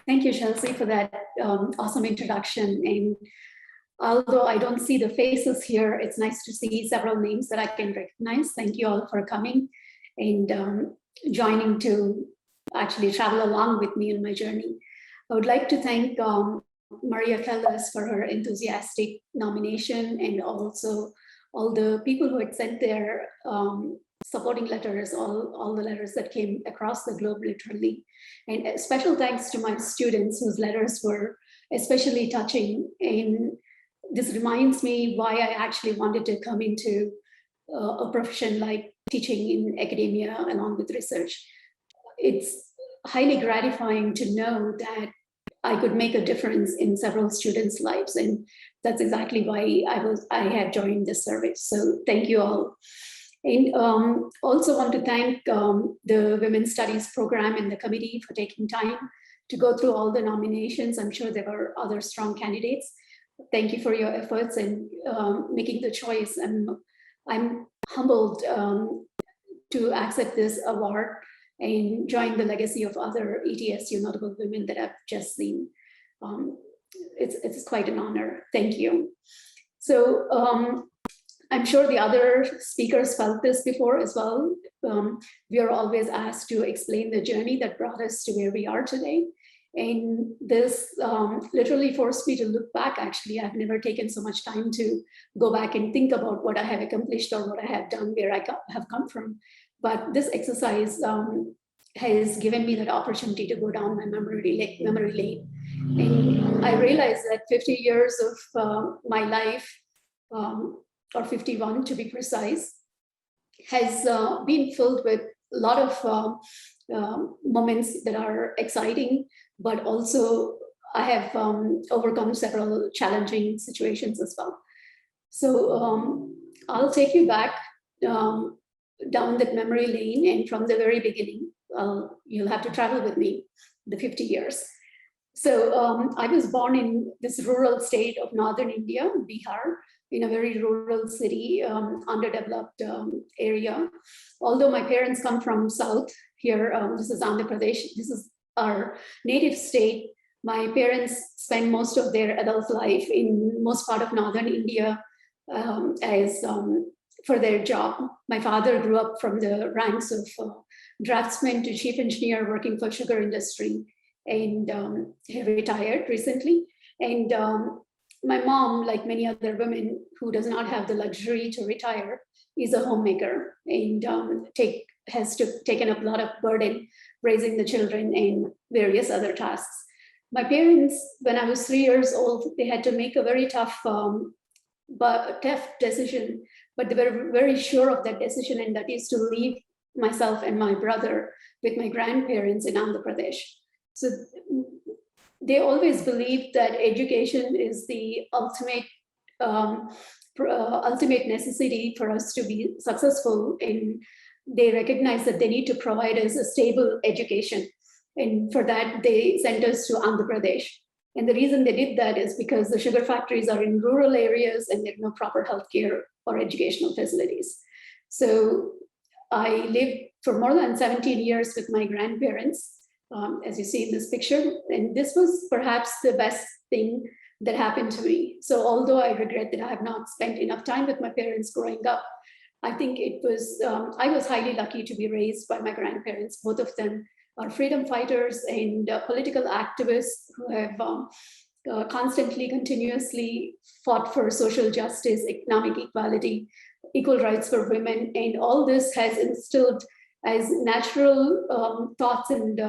Thank you, Chelsea, for that awesome introduction. And although I don't see the faces here, it's nice to see several names that I can recognize. Thank you all for coming and joining to actually travel along with me in my journey. I would like to thank Maria Callas for her enthusiastic nomination, and also all the people who had sent their supporting letters, all the letters that came across the globe, literally. And special thanks to my students whose letters were especially touching. And this reminds me why I actually wanted to come into a profession like teaching in academia along with research. It's highly gratifying to know that I could make a difference in several students' lives. And that's exactly why I had joined this service. So thank you all. And also want to thank the Women's Studies program and the committee for taking time to go through all the nominations. I'm sure there were other strong candidates. Thank you for your efforts in making the choice. I'm humbled to accept this award and join the legacy of other ETSU notable women that I've just seen. It's quite an honor. Thank you. So I'm sure the other speakers felt this before as well. We are always asked to explain the journey that brought us to where we are today. And this literally forced me to look back. Actually, I've never taken so much time to go back and think about what I have accomplished or what I have done, where I have come from. But this exercise has given me that opportunity to go down my memory lane. And I realized that 50 years of my life, or 51 to be precise, has been filled with a lot of moments that are exciting, but also I have overcome several challenging situations as well. So I'll take you back down that memory lane, and from the very beginning, you'll have to travel with me the 50 years. So I was born in this rural state of northern India, Bihar, in a very rural city, underdeveloped area. Although my parents come from south here, this is Andhra Pradesh, this is our native state. My parents spent most of their adult life in most part of northern India for their job. My father grew up from the ranks of draftsman to chief engineer working for sugar industry, and he retired recently. And my mom, like many other women who does not have the luxury to retire, is a homemaker and has taken up a lot of burden raising the children and various other tasks. My parents, when I was 3 years old, they had to make a very tough decision, but they were very sure of that decision, and that is to leave myself and my brother with my grandparents in Andhra Pradesh. So they always believed that education is the ultimate necessity for us to be successful, and they recognize that they need to provide us a stable education. And for that, they sent us to Andhra Pradesh. And the reason they did that is because the sugar factories are in rural areas and there are no proper healthcare or educational facilities. So I lived for more than 17 years with my grandparents, as you see in this picture. And this was perhaps the best thing that happened to me. So although I regret that I have not spent enough time with my parents growing up, I think it was, I was highly lucky to be raised by my grandparents. Both of them are freedom fighters and political activists who have constantly, continuously fought for social justice, economic equality, equal rights for women. And all this has instilled as natural thoughts and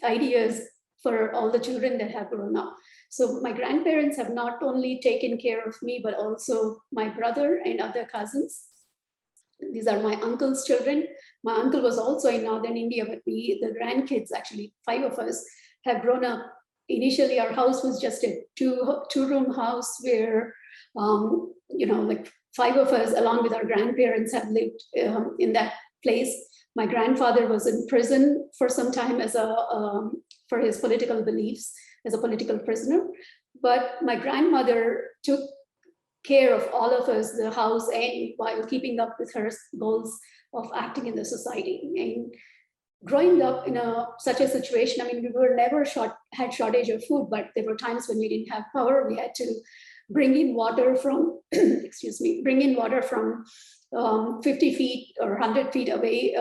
ideas for all the children that have grown up. So my grandparents have not only taken care of me, but also my brother and other cousins. These are my uncle's children. My uncle was also in northern India, but we, the grandkids, actually 5 of us, have grown up. Initially, our house was just a two-room house where, like 5 of us, along with our grandparents, have lived in that place. My grandfather was in prison for some time for his political beliefs as a political prisoner. But my grandmother took care of all of us, the house, and while keeping up with her goals of acting in the society. And growing up in such a situation, I mean, we were never had shortage of food, but there were times when we didn't have power. We had to bring in water from, excuse me, bring in water from 50 feet or 100 feet away,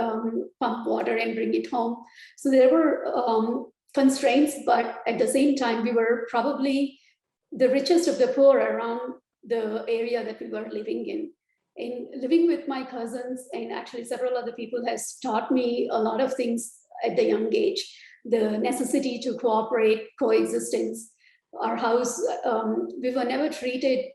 pump water and bring it home. So there were constraints, but at the same time, we were probably the richest of the poor around the area that we were living in. And living with my cousins and actually several other people has taught me a lot of things at the young age. The necessity to cooperate, coexistence. Our house, we were never treated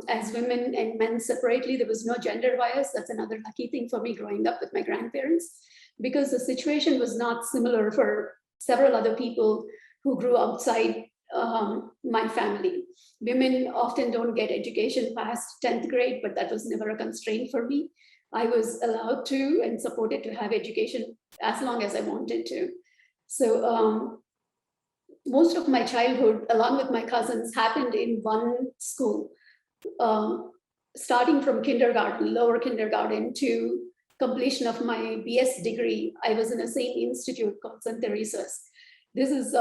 as women and men separately. There was no gender bias. That's another lucky thing for me growing up with my grandparents, because the situation was not similar for several other people who grew outside my family. Women often don't get education past 10th grade, but that was never a constraint for me. I was allowed to and supported to have education as long as I wanted to. So most of my childhood, along with my cousins, happened in one school, starting from kindergarten, lower kindergarten, to completion of my BS degree. I was in a same institute called St. Teresa's. This is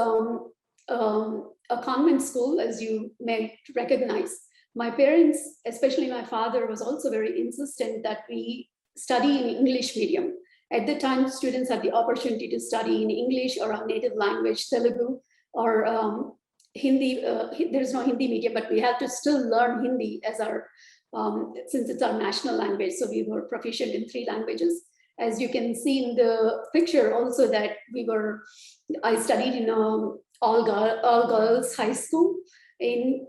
a convent school, as you may recognize. My parents, especially my father, was also very insistent that we study in English medium. At the time, students had the opportunity to study in English or our native language, Telugu, or Hindi. There's no Hindi medium, but we have to still learn Hindi as our, since it's our national language. So we were proficient in 3 languages. As you can see in the picture also that I studied in all girls high school. And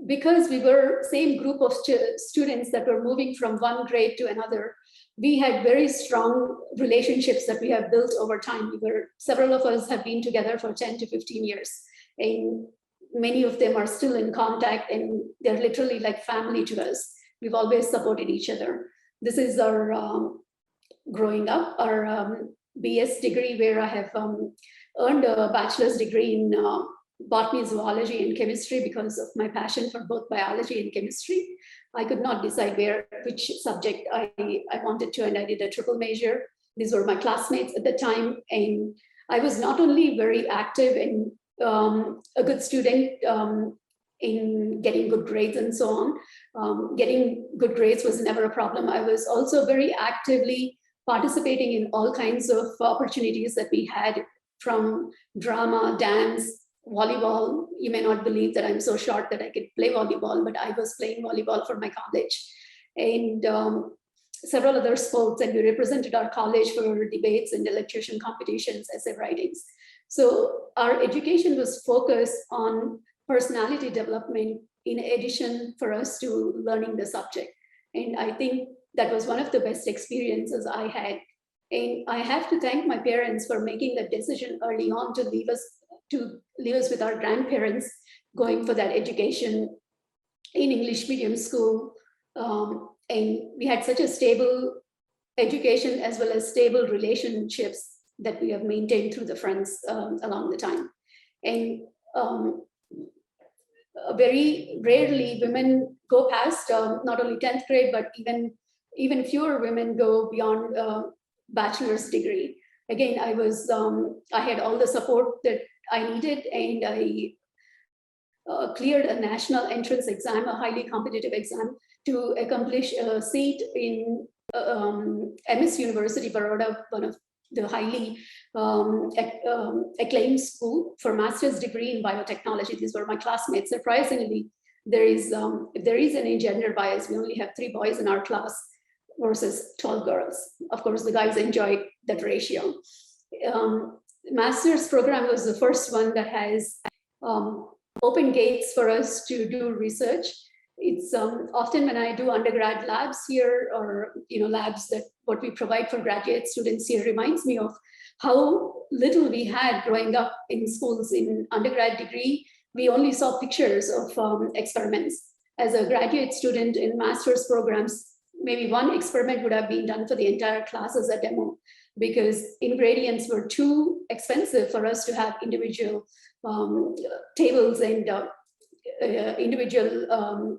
because we were same group of students that were moving from one grade to another, we had very strong relationships that we have built over time. Several of us have been together for 10 to 15 years. And many of them are still in contact, and they're literally like family to us. We've always supported each other. This is our growing up, our BS degree, where I have earned a bachelor's degree in botany, zoology, and chemistry because of my passion for both biology and chemistry. I could not decide which subject I wanted to, and I did a triple major. These were my classmates at the time, and I was not only very active and a good student in getting good grades and so on. Getting good grades was never a problem. I was also very actively participating in all kinds of opportunities that we had, from drama, dance, volleyball. You may not believe that I'm so short that I could play volleyball, but I was playing volleyball for my college, and several other sports, and we represented our college for debates and electrocution competitions, essay writings. So our education was focused on personality development in addition for us to learning the subject. And I think that was one of the best experiences I had. And I have to thank my parents for making that decision early on to leave us with our grandparents, going for that education in English medium school. And we had such a stable education as well as stable relationships that we have maintained through the friends along the time. And very rarely women go past not only 10th grade, but even fewer women go beyond bachelor's degree. Again, I had all the support that I needed, and I cleared a national entrance exam, a highly competitive exam, to accomplish a seat in MS University, Baroda, one of the highly acclaimed school for master's degree in biotechnology. These were my classmates. Surprisingly, if there is any gender bias, we only have 3 boys in our class versus 12 girls. Of course, the guys enjoyed that ratio. Master's program was the first one that has open gates for us to do research. It's often when I do undergrad labs here, or labs that what we provide for graduate students here, reminds me of how little we had growing up in schools. In undergrad degree, we only saw pictures of experiments. As a graduate student in master's programs, maybe one experiment would have been done for the entire class as a demo, because ingredients were too expensive for us to have individual tables and individual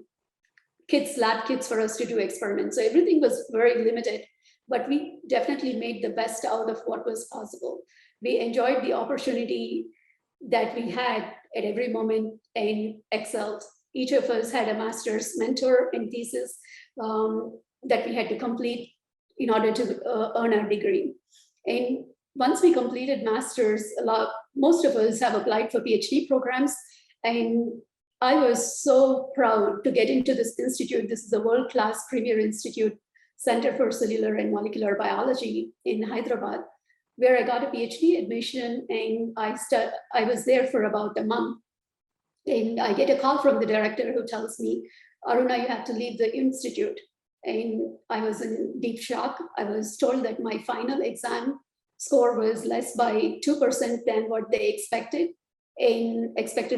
lab kits for us to do experiments. So everything was very limited. but we definitely made the best out of what was possible. We enjoyed the opportunity that we had at every moment and excelled. Each of us had a master's mentor and thesis that we had to complete in order to earn our degree. And once we completed master's, most of us have applied for PhD programs. And I was so proud to get into this institute. This is a world-class premier institute, Center for Cellular and Molecular Biology in Hyderabad, where I got a PhD admission, and I was there for about a month. And I get a call from the director who tells me, Aruna, you have to leave the institute. And I was in deep shock. I was told that my final exam score was less by 2% than what they expected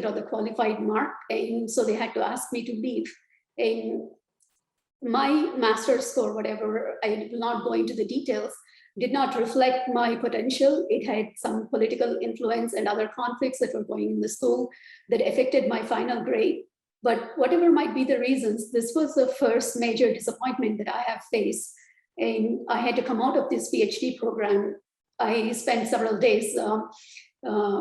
on the qualified mark. And so they had to ask me to leave. And my master's score, whatever, I will not go into the details, did not reflect my potential. It had some political influence and other conflicts that were going in the school that affected my final grade. But whatever might be the reasons, this was the first major disappointment that I have faced. And I had to come out of this PhD program. I spent several days,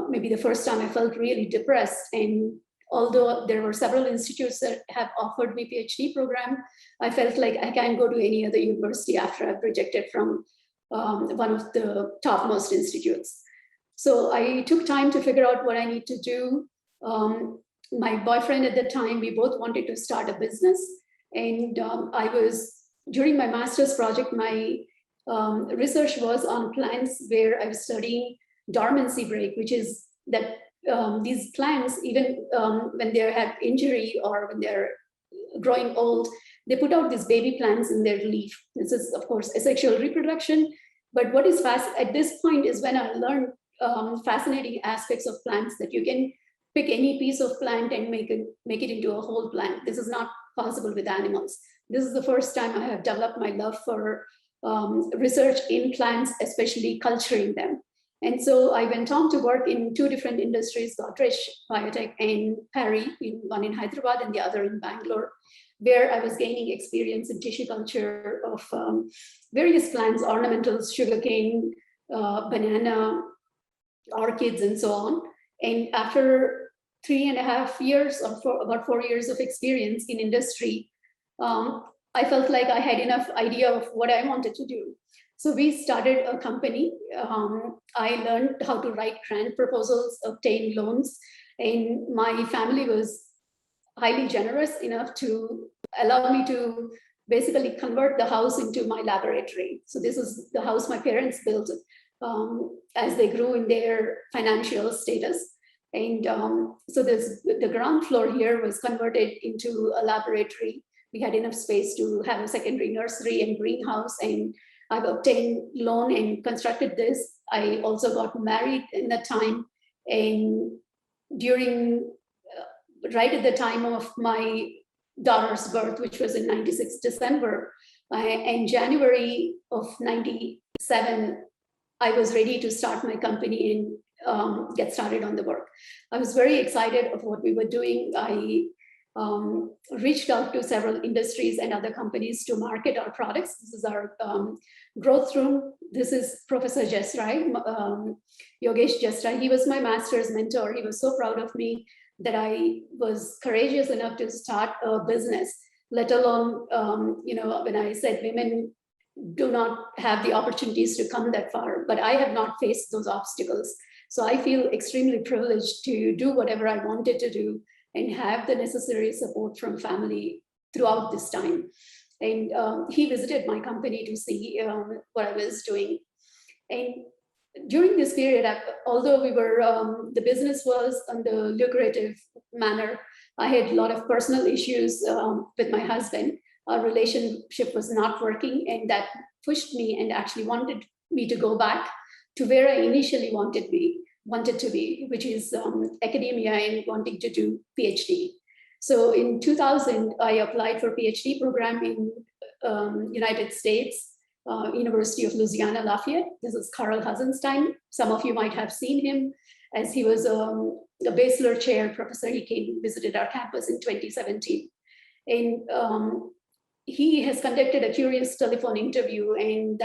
maybe the first time I felt really depressed. And although there were several institutes that have offered me PhD program, I felt like I can't go to any other university after I've rejected from one of the topmost institutes. So I took time to figure out what I need to do. My boyfriend at the time, we both wanted to start a business. And during my master's project, my research was on plants where I was studying dormancy break, which is that these plants, even when they have injury or when they're growing old, they put out these baby plants in their leaf. This is, of course, asexual reproduction. But what is at this point is when I learned fascinating aspects of plants, that you can pick any piece of plant and make it into a whole plant. This is not possible with animals. This is the first time I have developed my love for research in plants, especially culturing them. And so I went on to work in two different industries, Godrej Biotech and Parry, one in Hyderabad and the other in Bangalore, where I was gaining experience in tissue culture of various plants, ornamentals, sugarcane, banana, orchids, and so on. And after 3.5 years or about 4 years of experience in industry, I felt like I had enough idea of what I wanted to do. So we started a company. I learned how to write grant proposals, obtain loans, and my family was highly generous enough to allow me to basically convert the house into my laboratory. So this is the house my parents built as they grew in their financial status. And so the ground floor here was converted into a laboratory. We had enough space to have a secondary nursery and greenhouse, and I've obtained loan and constructed this. I also got married in that time, and right at the time of my daughter's birth, which was in 96 December, in January of 97, I was ready to start my company and get started on the work. I was very excited of what we were doing. I reached out to several industries and other companies to market our products. This is our growth room. This is Professor Jesrai, Yogesh Jesrai. He was my master's mentor. He was so proud of me that I was courageous enough to start a business, let alone, when I said women do not have the opportunities to come that far, but I have not faced those obstacles. So I feel extremely privileged to do whatever I wanted to do and have the necessary support from family throughout this time. And he visited my company to see what I was doing. And during this period, although we were, the business was on the lucrative manner, I had a lot of personal issues with my husband. Our relationship was not working, and that pushed me and actually wanted me to go back to where I initially wanted to be, which is academia and wanting to do PhD. So in 2000, I applied for PhD program in United States, University of Louisiana Lafayette. This is Carl Hasenstein. Some of you might have seen him, as he was a Bachelor Chair professor. He visited our campus in 2017. And he has conducted a curious telephone interview, and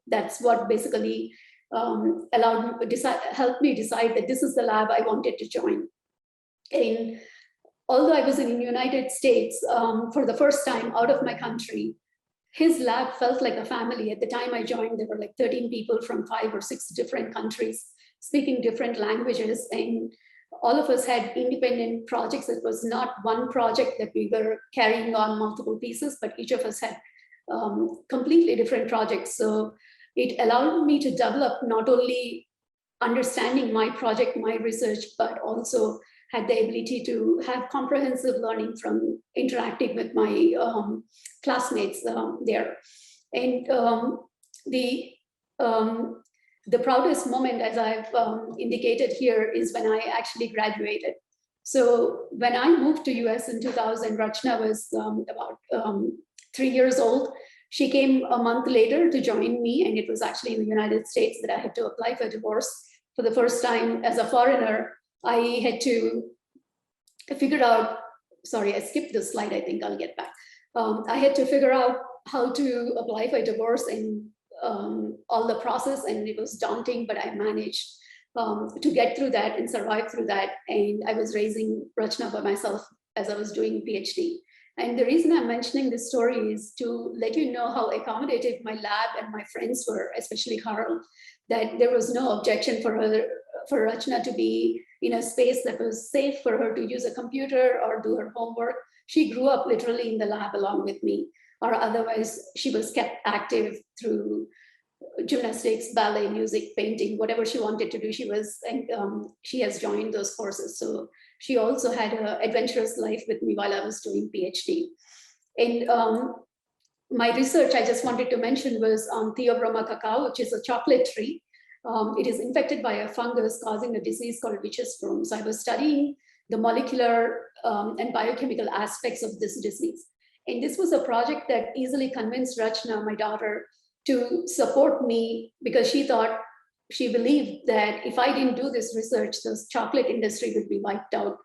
that's what basically helped me decide that this is the lab I wanted to join. And although I was in the United States for the first time out of my country, his lab felt like a family. At the time I joined, there were like 13 people from 5 or 6 different countries speaking different languages. And all of us had independent projects. It was not one project that we were carrying on multiple pieces, but each of us had completely different projects. So it allowed me to develop not only understanding my project, my research, but also had the ability to have comprehensive learning from interacting with my classmates there. And the proudest moment, as I've indicated here, is when I actually graduated. So when I moved to US in 2000, Rachna was about 3 years old. She came a month later to join me, and it was actually in the United States that I had to apply for divorce. For the first time as a foreigner, I had to figure out, sorry, I skipped this slide, I think I'll get back. I had to figure out how to apply for divorce and all the process, and it was daunting, but I managed to get through that and survive through that. And I was raising Rachna by myself as I was doing PhD. And the reason I'm mentioning this story is to let you know how accommodative my lab and my friends were, especially Carl, that there was no objection for Rachna to be in a space that was safe for her to use a computer or do her homework. She grew up literally in the lab along with me, or otherwise she was kept active through gymnastics, ballet, music, painting, whatever she wanted to do. She has joined those courses. So she also had an adventurous life with me while I was doing PhD. And my research, I just wanted to mention, was on Theobroma cacao, which is a chocolate tree. It is infected by a fungus causing a disease called witch's broom. So I was studying the molecular and biochemical aspects of this disease. And this was a project that easily convinced Rachna, my daughter, to support me, because she believed that if I didn't do this research, the chocolate industry would be wiped out,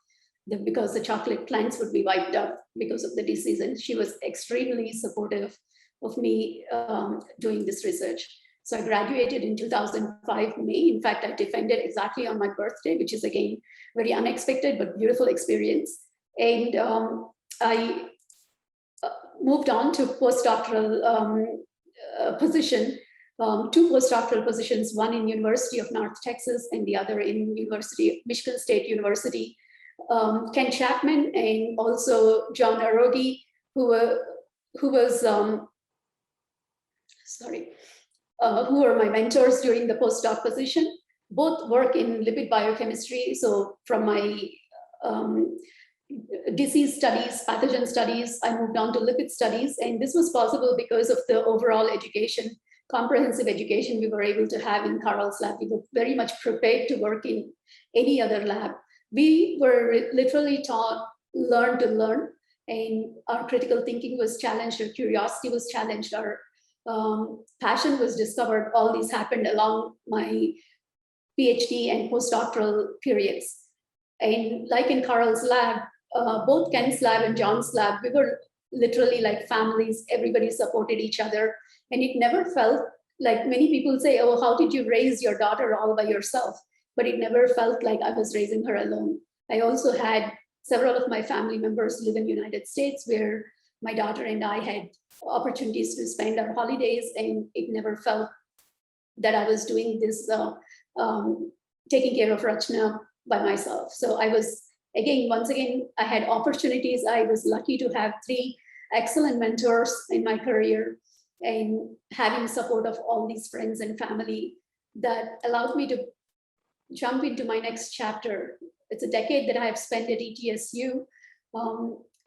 because the chocolate plants would be wiped out because of the disease. And she was extremely supportive of me doing this research. So I graduated in 2005 May. In fact, I defended exactly on my birthday, which is again very unexpected but beautiful experience. And I moved on to postdoctoral position, 2 postdoctoral positions, one in University of North Texas and the other in Michigan State University. Ken Chapman and also John Arogi, who were my mentors during the postdoc position. Both work in lipid biochemistry. So from my disease studies, pathogen studies, I moved on to lipid studies. And this was possible because of the overall education, comprehensive education we were able to have in Carl's lab. We were very much prepared to work in any other lab. We were literally taught, learn to learn, and our critical thinking was challenged, our curiosity was challenged, our passion was discovered. All these happened along my PhD and postdoctoral periods. And like in Carl's lab, both Ken's lab and John's lab, we were literally like families. Everybody supported each other. And it never felt like, many people say, oh, how did you raise your daughter all by yourself? But it never felt like I was raising her alone. I also had several of my family members live in the United States, where my daughter and I had opportunities to spend our holidays, and it never felt that I was doing this, taking care of Rachna by myself. So I was, once again, I had opportunities. I was lucky to have 3 excellent mentors in my career, and having support of all these friends and family that allowed me to jump into my next chapter. It's a decade that I have spent at ETSU.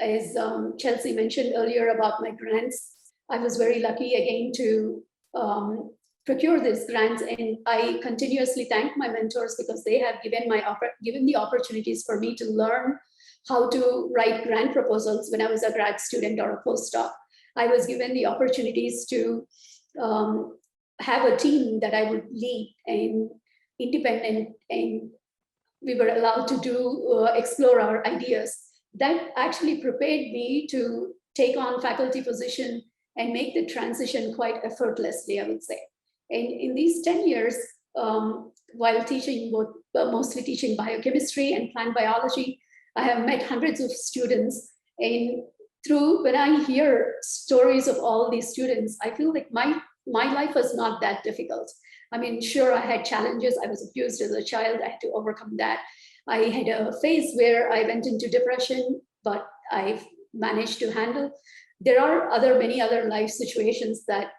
As Chelsea mentioned earlier about my grants, I was very lucky again to procure these grants, and I continuously thank my mentors because they have given the opportunities for me to learn how to write grant proposals when I was a grad student or a postdoc. I was given the opportunities to have a team that I would lead and independent, and we were allowed to explore our ideas. That actually prepared me to take on faculty position and make the transition quite effortlessly, I would say. And in these 10 years, while teaching mostly teaching biochemistry and plant biology, I have met hundreds of students. And when I hear stories of all these students, I feel like my life was not that difficult. I mean, sure, I had challenges. I was abused as a child. I had to overcome that. I had a phase where I went into depression, but I've managed to handle. There are many other life situations that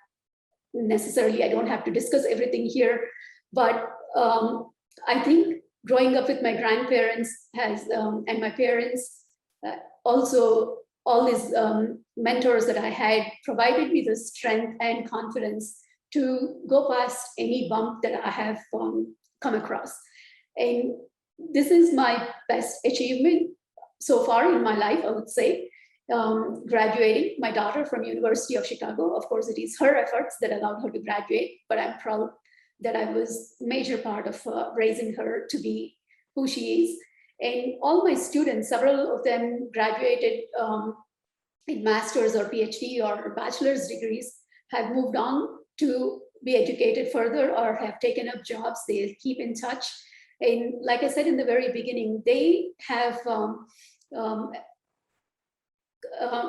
necessarily I don't have to discuss everything here, but I think growing up with my grandparents and my parents, also all these mentors that I had provided me the strength and confidence to go past any bump that I have come across. And this is my best achievement so far in my life, I would say. Graduating my daughter from University of Chicago. Of course, it is her efforts that allowed her to graduate, but I'm proud that I was a major part of raising her to be who she is. And all my students, several of them graduated in master's or PhD or bachelor's degrees, have moved on to be educated further or have taken up jobs. They keep in touch. And like I said in the very beginning, they have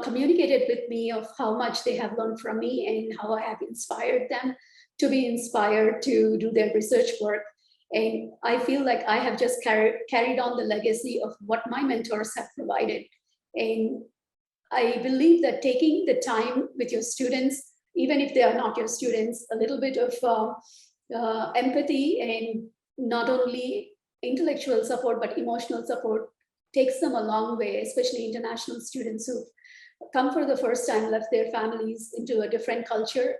communicated with me of how much they have learned from me and how I have inspired them to be inspired to do their research work. And I feel like I have just carried on the legacy of what my mentors have provided. And I believe that taking the time with your students, even if they are not your students, a little bit of empathy and not only intellectual support, but emotional support takes them a long way, especially international students who've come for the first time, left their families into a different culture,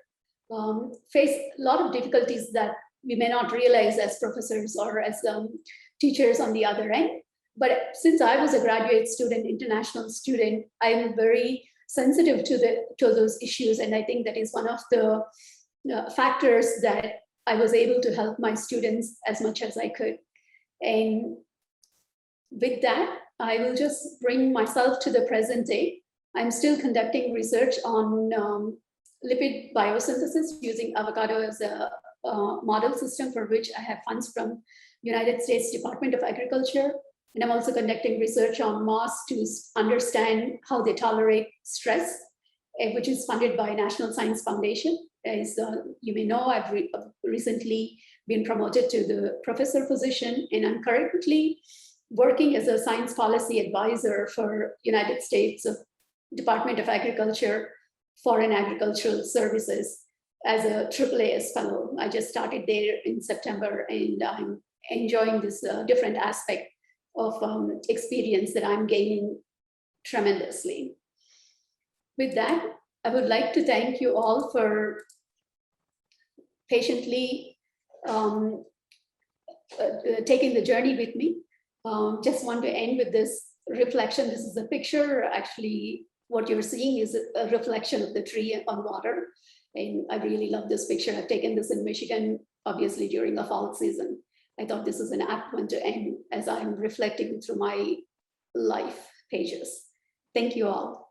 face a lot of difficulties that we may not realize as professors or as teachers on the other end. But since I was a graduate student, international student, I'm very sensitive to those issues. And I think that is one of the factors that I was able to help my students as much as I could. And with that, I will just bring myself to the present day. I'm still conducting research on lipid biosynthesis using avocado as a model system, for which I have funds from United States Department of Agriculture. And I'm also conducting research on moss to understand how they tolerate stress, which is funded by National Science Foundation. As you may know, I've recently been promoted to the professor position, and I'm currently working as a science policy advisor for United States Department of Agriculture, Foreign Agricultural Services as a AAAS fellow. I just started there in September, and I'm enjoying this different aspect of experience that I'm gaining tremendously. With that, I would like to thank you all for patiently taking the journey with me. Just want to end with this reflection. This is a picture. Actually, what you're seeing is a reflection of the tree on water. And I really love this picture. I've taken this in Michigan, obviously during the fall season. I thought this is an apt one to end as I'm reflecting through my life pages. Thank you all.